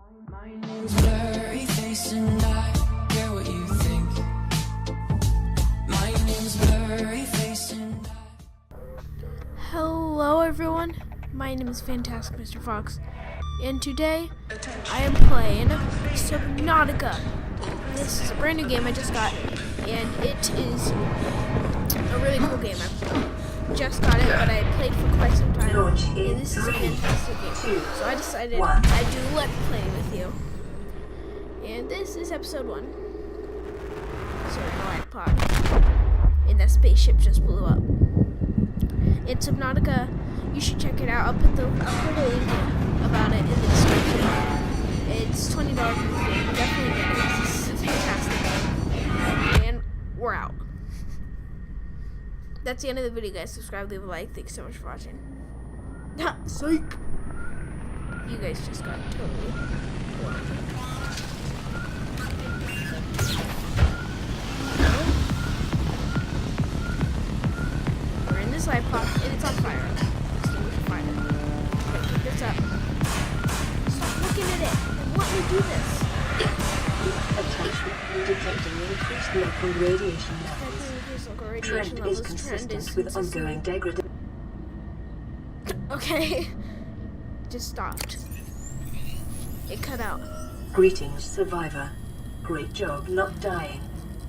My name's Blurry Face and I care what you think. My name's Blurry Face and I. Hello everyone, my name is Fantastic Mr. Fox, and today I am playing Subnautica. This is a brand new game I just got, and it is a really cool game. I just got it, but I played for quite some time, and this is a fantastic game. So I decided I'd do Let's Play with you. And this is episode 1. So we're in a light pod, and that spaceship just blew up. It's Subnautica. You should check it out. I'll put a link about it in the description. It's $20 for the game. Definitely get it. This is a fantastic game. And we're out. That's the end of the video, guys. Subscribe, leave a like. Thanks so much for watching. Psych! You guys just got totally blown. We're in this light pod, and it's on fire. So we can find it. Okay, pick this up. Stop looking at it, and let me do this. Attention, detecting increased local radiation levels. Trend is consistent with ongoing degradation. Okay. Just stopped. It cut out. Greetings, survivor. Great job not dying.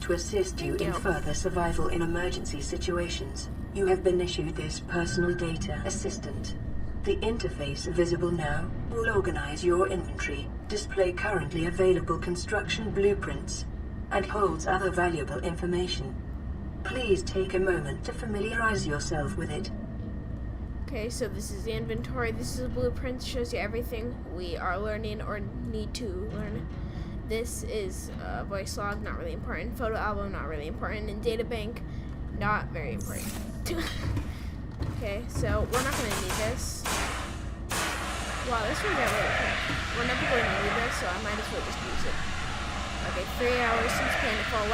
To assist you in further survival in emergency situations, you have been issued this personal data assistant. The interface visible now will organize your inventory, display currently available construction blueprints, and holds other valuable information. Please take a moment to familiarize yourself with it. Okay, so this is the inventory. This is a blueprint. Shows you everything we are learning or need to learn. This is a voice log, not really important. Photo album, not really important. And data bank, not very important. Okay, so we're not going to need this. Wow, this one got really quick. We're never going to need this, so I might as well just use it. Okay, 3 hours since planetfall.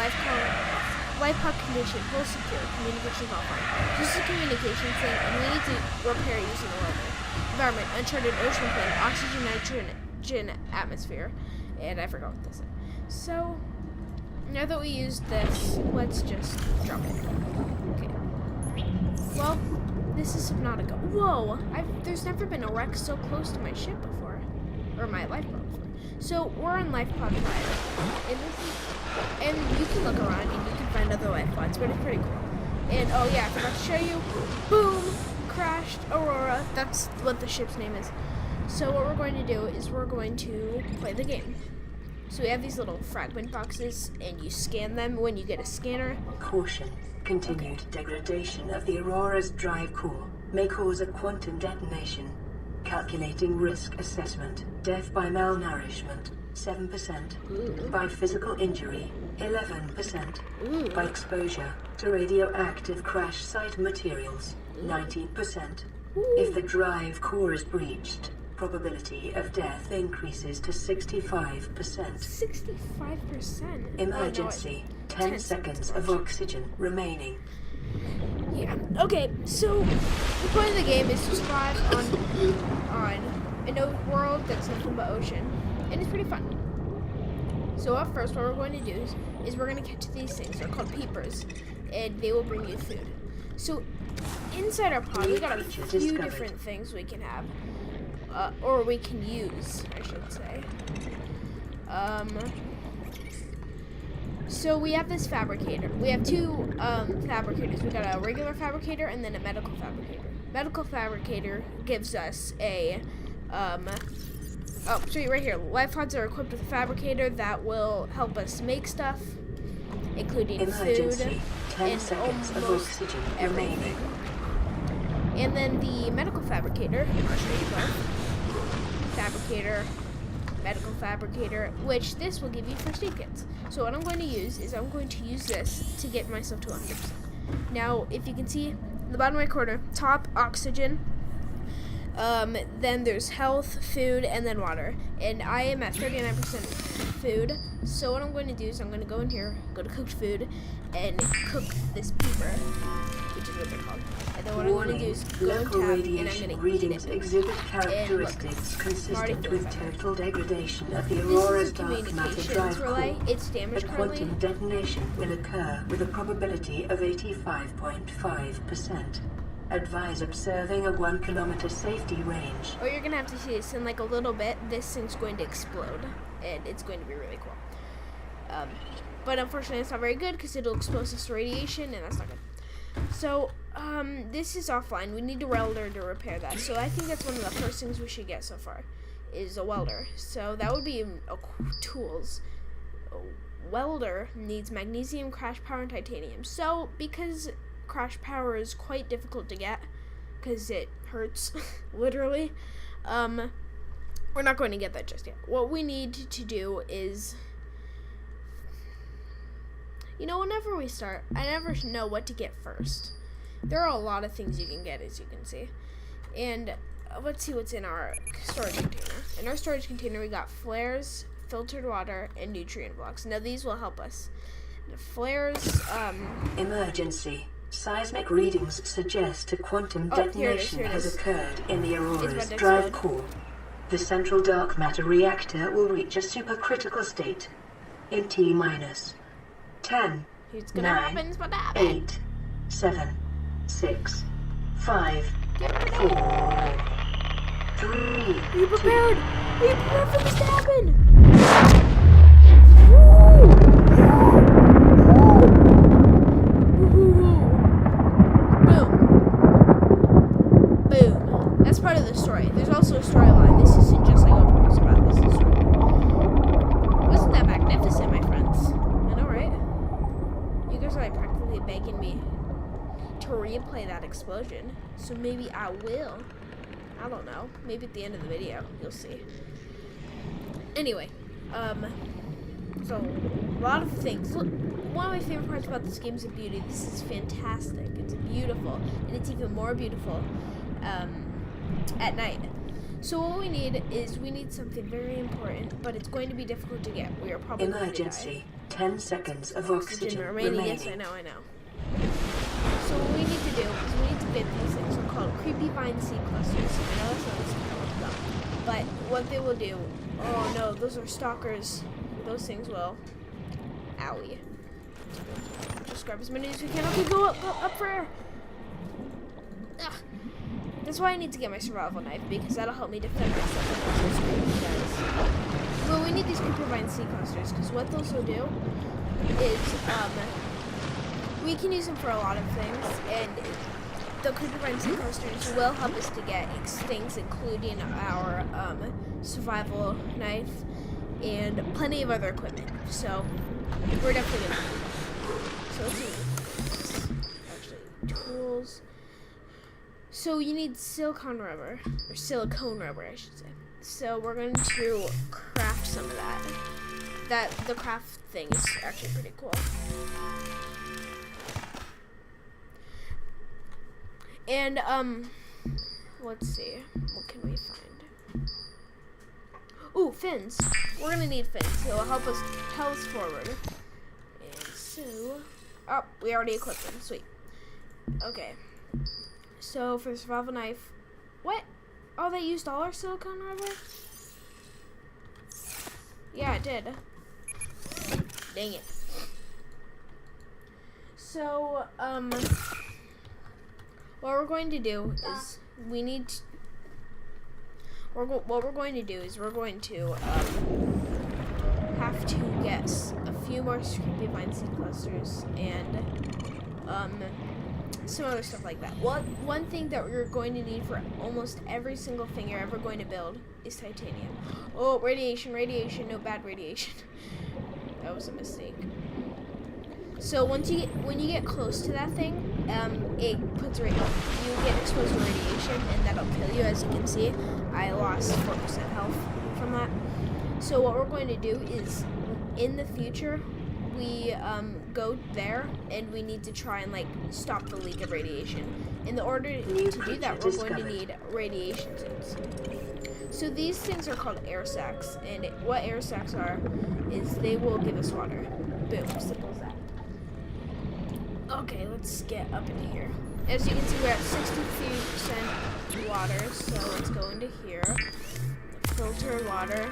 Life pod condition, hull secure, communications offline. This is a communication thing, and we need to repair using the rover. Environment, uncharted ocean plane, oxygen, nitrogen atmosphere. And I forgot what this is. So, now that we used this, let's just drop it. Okay. Well, this is Subnautica. Whoa! There's never been a wreck so close to my ship before. Or my life pod before. So, we're on life pod 5. And you can look around and you can find other life pods, but it's pretty cool. And, oh yeah, I forgot to show you. Boom! Crashed Aurora. That's what the ship's name is. So what we're going to do is we're going to play the game. So we have these little fragment boxes, and you scan them when you get a scanner. Caution. Continued degradation of the Aurora's drive core may cause a quantum detonation. Calculating risk assessment. Death by malnourishment, 7%. Ooh. By physical injury, 11%. Ooh. By exposure to radioactive crash site materials, 19%. If the drive core is breached, probability of death increases to 65%. 65%? Emergency, 10 seconds of oxygen remaining. Yeah. Okay, so the point of the game is to survive on a world that's nothing but ocean, and it's pretty fun. So at first, what we're going to do is we're going to catch these things. They're called peepers, and they will bring you food. So inside our pod, we got a few different things we can have, or we can use, I should say. So we have this fabricator. We have two fabricators. We got a regular fabricator and then a medical fabricator. Medical fabricator gives us a so right here. Life pods are equipped with a fabricator that will help us make stuff, including Emergency, food 10 and seconds of almost oxygen everything. remaining. And then the medical fabricator, I'll show you both. Fabricator, medical fabricator, which this will give you first aid kits. So what I'm going to use is I'm going to use this to get myself to 100%. Now, if you can see in the bottom right corner, top oxygen, then there's health, food, and then water. And I am at 39% food. So what I'm going to do is I'm going to go to cooked food and cook this peeper, which is what they're called. And So what I'm going to do is go and Local tap, and I'm radiation going to readings eat it. exhibit characteristics consistent with total degradation of the Aurora's This is a dark matter communications drive relay. core. It's A damaged currently. quantum detonation will occur with a probability of 85.5%. Advise observing a 1 kilometer safety range. Or you're going to have to see this in like a little bit. This thing's going to explode, and it's going to be really cool. But unfortunately, it's not very good because it'll expose us to radiation, and that's not good. So, this is offline. We need a welder to repair that. So I think that's one of the first things we should get so far, is a welder. So that would be tools. A welder needs magnesium, crash power, and titanium. So, because crash power is quite difficult to get, because it hurts, literally, we're not going to get that just yet. What we need to do is... You know, whenever we start, I never know what to get first. There are a lot of things you can get, as you can see. And let's see what's in our storage container. In our storage container, we got flares, filtered water, and nutrient blocks. Now, these will help us. The flares, Emergency. Seismic readings suggest a quantum detonation has occurred in the Aurora's drive core. The central dark matter reactor will reach a supercritical state in T-minus 10, it's gonna 9, happen, it's about to happen. 8, 7, 6, 5, 4, 3, Be prepared! Be prepared for this to happen! Boom. Boom. That's part of the story. There's also a storyline. This isn't just like what talks about. This is a storyline. Wasn't that magnificent, my friends? I know, right? You guys are like practically begging me to replay that explosion. So maybe I will. I don't know. Maybe at the end of the video, you'll see. Anyway, so a lot of things. Look, one of my favorite parts about this game is the beauty. This is fantastic. It's beautiful, and it's even more beautiful at night. So what we need is something very important, but it's going to be difficult to get. We are probably emergency. 10 seconds of oxygen remaining. Yes, I know. So what we need to do is we need to get these things. They're called creepy vine seed clusters. I know that's not as kind of them. But what they will do, oh no, those are stalkers. Those things will, owie. Just grab as many as we can. Okay, go up for air. Ugh. That's why I need to get my survival knife, because that'll help me defend myself against those creepy guys. Well, we need these creeper vine seed clusters, because what those will do is, we can use them for a lot of things, and the creeper vine seed clusters will help us to get things, including our survival knife and plenty of other equipment. So we're definitely gonna do that. So let's see. Actually, tools. So you need silicone rubber, or silicone rubber, I should say. So we're going to craft some of that. The craft thing is actually pretty cool. And, let's see. What can we find? Ooh, fins. We're gonna need fins. It'll help us propel us forward. And so... Oh, we already equipped them. Sweet. Okay. So, for the survival knife... What? Oh, they used all our silicone rubber? Yeah, it did. Dang it. So, what we're going to do is we need to, what we're going to do is we're going to have to get a few more creepy vine seed clusters and some other stuff like that. One thing that you're going to need for almost every single thing you're ever going to build is titanium. Oh, radiation, no bad radiation. That was a mistake. So when you get close to that thing, it puts you get exposed to radiation, and that'll kill you. As you can see, I lost 4% health from that. So what we're going to do is, in the future, we go there, and we need to try and stop the leak of radiation. In order to do that, we're going to need radiation suits. So these things are called air sacs, and what air sacs are is they will give us water. Boom, simple as that. Okay, let's get up in here. As you can see, we're at 63% water, so let's go into here. Filter water.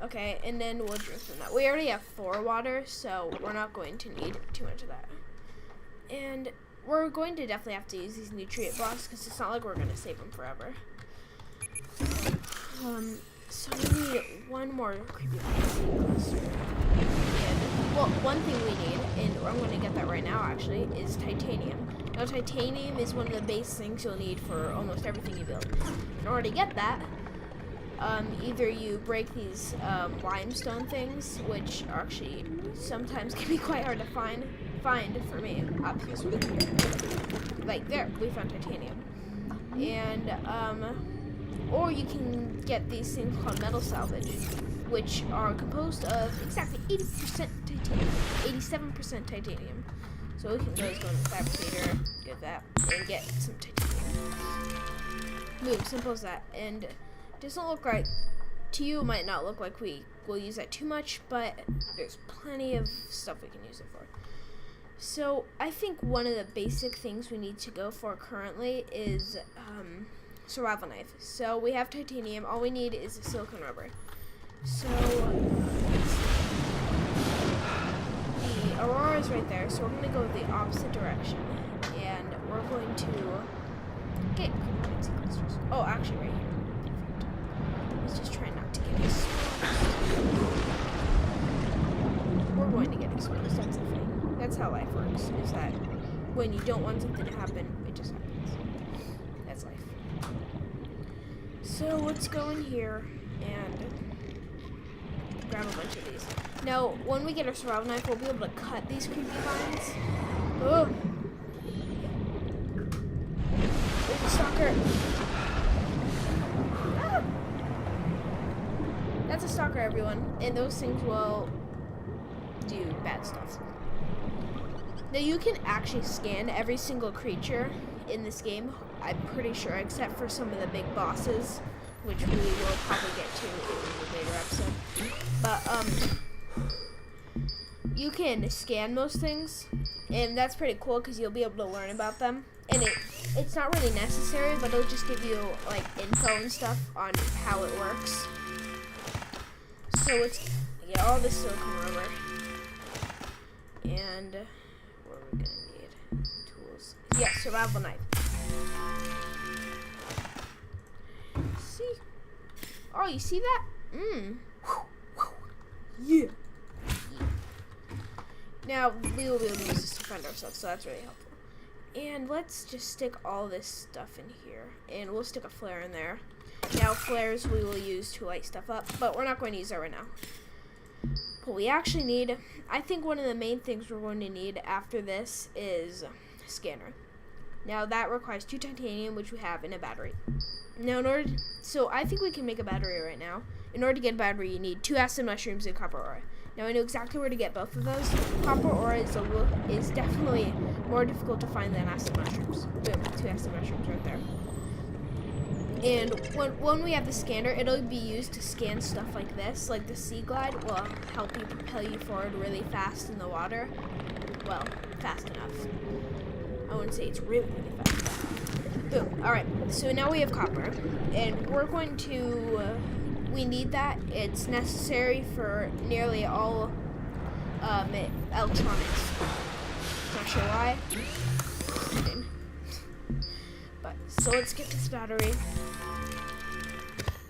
Okay, and then we'll drink from that. We already have 4 water, so we're not going to need too much of that. And we're going to definitely have to use these nutrient blocks because it's not like we're going to save them forever. So we need one more creepy cluster. And, well, one thing we need, and I'm going to get that right now actually, is titanium. Now titanium is one of the base things you'll need for almost everything you build. In order to get that, either you break these limestone things, which are actually sometimes can be quite hard to find for me up here. Like there, we found titanium. And or you can get these things called metal salvage, which are composed of exactly 80% titanium, 87% titanium. So we can always go in the fabricator, get that, and get some titanium. Boom, simple as that. And it doesn't look right to you. It might not look like we will use that too much, but there's plenty of stuff we can use it for. So I think one of the basic things we need to go for currently is survival knife. So we have titanium. All we need is a silicone rubber. So the aurora is right there. So we're going to go the opposite direction, and we're going to get frequency clusters. Oh, actually, right here. Perfect. Let's just try not to get exposed. We're going to get exposed. That's the thing. That's how life works. Is that when you don't want something to happen, it just happens. That's life. So let's go in here and grab a bunch of these. Now, when we get our survival knife, we'll be able to cut these creepy vines. Oh! There's a stalker. Ah! That's a stalker, everyone. And those things will do bad stuff. Now, you can actually scan every single creature in this game, I'm pretty sure, except for some of the big bosses, which we will probably get to in a later episode. But, you can scan most things, and that's pretty cool because you'll be able to learn about them. And it's not really necessary, but it'll just give you, like, info and stuff on how it works. So let's get all this silicone rubber. And what are we gonna need? Tools. Yeah, survival knife. See? Oh, you see that? Yeah. Now we will be able to use this to defend ourselves, so that's really helpful. And let's just stick all this stuff in here, and we'll stick a flare in there. Now flares we will use to light stuff up, but we're not going to use that right now. What we actually need, I think one of the main things we're going to need after this is a scanner. Now that requires 2 titanium, which we have, in a battery. Now so I think we can make a battery right now. In order to get a battery, you need 2 acid mushrooms and copper ore. Now I know exactly where to get both of those. Copper ore is definitely more difficult to find than acid mushrooms. Boom, 2 acid mushrooms right there. And when we have the scanner, it'll be used to scan stuff like this. Like the Sea Glide will help you propel you forward really fast in the water. Well, fast enough. I wouldn't say it's really, really fast. Boom. Alright, so now we have copper. And we're going to... we need that. It's necessary for nearly all electronics. Not sure why. But so let's get this battery.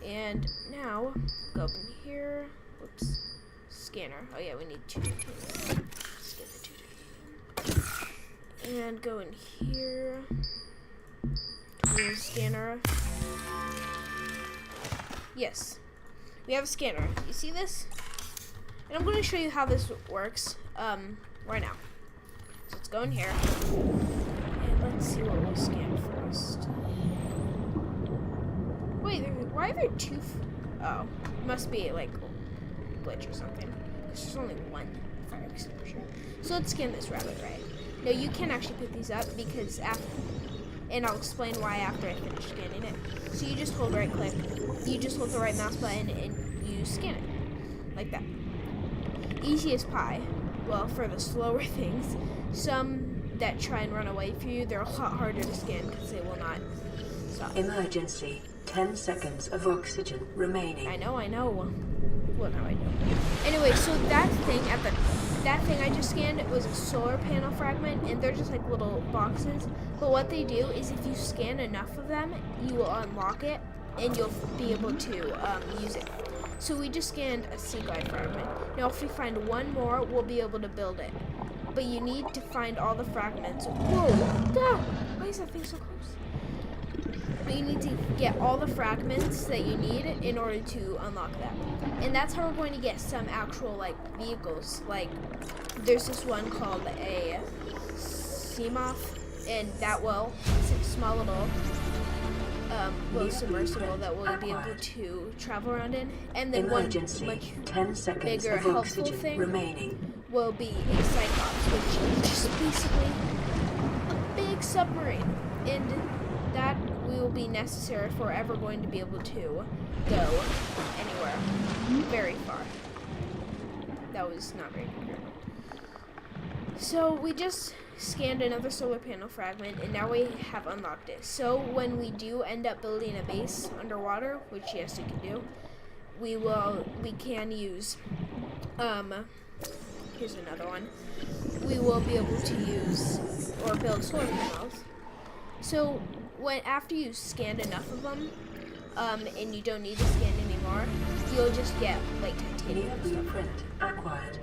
And now go up in here. Whoops. Scanner. Oh yeah, we need 2 titanium. Let's get the 2 titanium. And go in here. Tool scanner. Yes. We have a scanner. You see this? And I'm going to show you how this works right now. So let's go in here. And let's see what we'll scan first. Wait, why are there 2? Oh, it must be like a glitch or something. There's only 1 fire extinguisher. So let's scan this rabbit, right? No, you can actually pick these up because and I'll explain why after I finish scanning it. So you just hold right click, you just hold the right mouse button, and you scan it. Like that. Easy as pie. well, for the slower things. Some that try and run away from you, they're a lot harder to scan because they will not stop. Emergency. 10 seconds of oxygen remaining. I know. Well, now I know. Anyway, so that thing I just scanned was a solar panel fragment, and they're just like little boxes. But what they do is if you scan enough of them, you will unlock it, and you'll be able to use it. So we just scanned a sea glide fragment. Now if we find one more, we'll be able to build it. But you need to find all the fragments. Whoa! Ah, why is that thing so close? But you need to get all the fragments that you need in order to unlock that. And that's how we're going to get some actual like vehicles. Like there's this one called a Seamoth, and that will, it's a small little submersible that we'll be able to travel around in. And then Emergency. one much 10 seconds bigger of helpful oxygen thing remaining. will be a Cyclops, which is just basically a big submarine. And that will be necessary if we're ever going to be able to go anywhere very far. That was not very good. So we just scanned another solar panel fragment, and now we have unlocked it. So when we do end up building a base underwater, which yes, you can do, we can use here's another one. We will be able to use or build solar panels. So after you scanned enough of them, and you don't need to scan anymore, you'll just get like titanium and stuff. Blueprint acquired.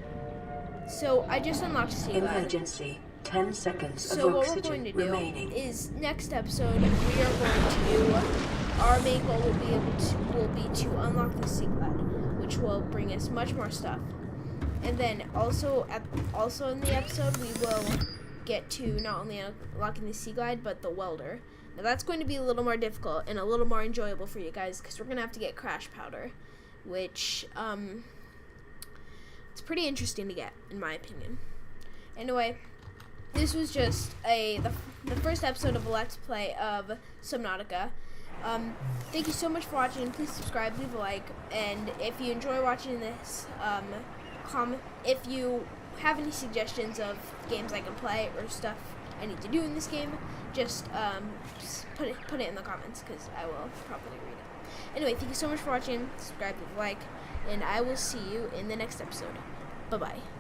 So I just unlocked Sea Glide. Emergency. 10 seconds So of what we're oxygen going to do remaining. is next episode we are going to, our main goal will be to unlock the Sea Glide, which will bring us much more stuff. And then also in the episode we will get to not only unlocking the Sea Glide but the welder. Now that's going to be a little more difficult and a little more enjoyable for you guys because we're going to have to get crash powder, which it's pretty interesting to get in my opinion. Anyway, this was just the first episode of a Let's Play of Subnautica. Thank you so much for watching. Please subscribe, leave a like, and if you enjoy watching this, if you have any suggestions of games I can play or stuff I need to do in this game, just put it in the comments because I will probably read it. Anyway, thank you so much for watching. Subscribe, leave a like, and I will see you in the next episode. Bye-bye.